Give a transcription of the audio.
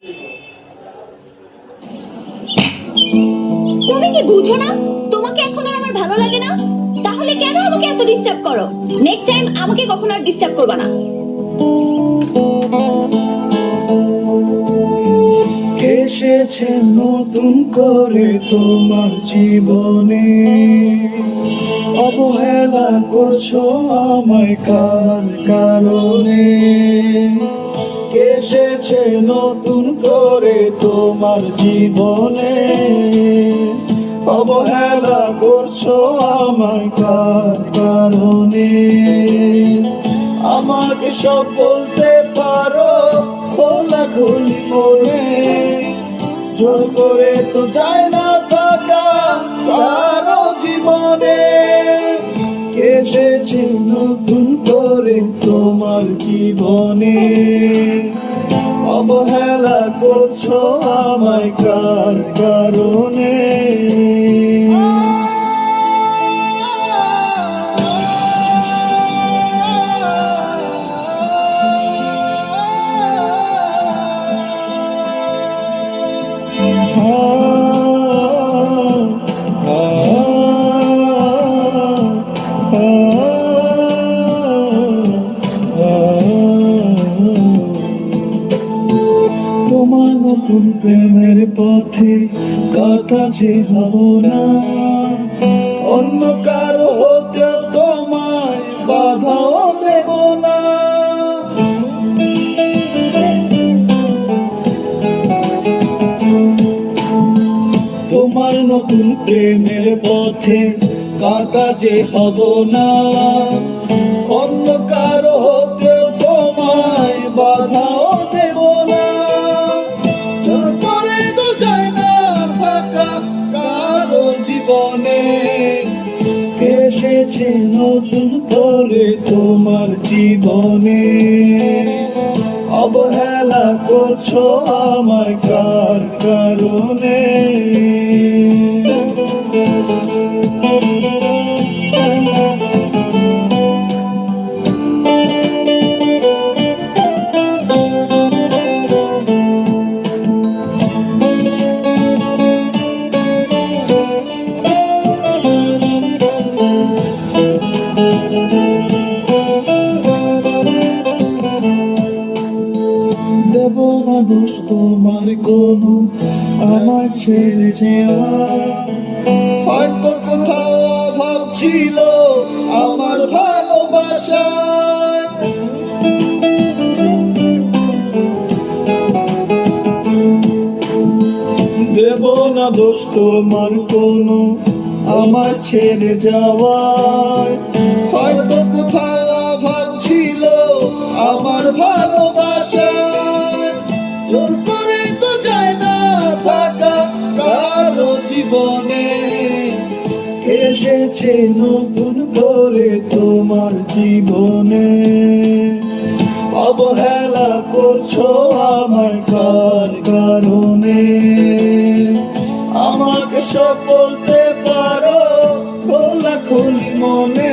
তুমি কি বুঝো না তোমাকে এখন আর আমার ভালো লাগে না? তাহলে কেন আমাকে এত ডিস্টার্ব করো? নেক্সট টাইম আমাকে কখনো আর ডিস্টার্ব করবে না। এসেছে নতুন করে তোমার জীবনে, অবহেলা করছো আমায় কার কারণে? এসেছে নতুন করে তোমার জীবনে, অবহেলা করছো আমায় কার কারণে? আমাকে সব বলতে পারো খোলাখুলি মনে, জোর করে তো যায় না থাকা কারো জীবনে। এসেছে নতুন করে তোমার জীবনে, অবহেলা করছো আমায় কার কারণে? তোমার নতুন প্রেমের পথে কাটা যে হব না, অন্য কারো হতে তোমায় বাধাও দেব না। তোমার নতুন প্রেমের পথে কাটা যে হব না, অন্য কারো হতে তোমায় বাধাও দেব না। জোর করে তো যায় না থাকা কারো জীবনে। এসেছে নতুন করে তোমার জীবনে, অবহেলা করছো আমায় কার কারণে? দেব না দোষ তোমার কোনো, আমার ছেড়ে যাওয়া। হয়তো কোথাও অভাব ছিল আমার ভালোবাসায়। দেব না দোষ তোমার কোনো, আমার ছেড়ে যাওয়ায়। হয়তো কোথাও অভাব ছিল আমার ভালোবাসায়। জোর করে তো যায় না থাকা কারো জীবনে। এসেছে নতুন করে তোমার জীবনে, অবহেলা করছো আমায় কার কারণে? আমাকে সব বলতে পারো খোলাখুলি মনে,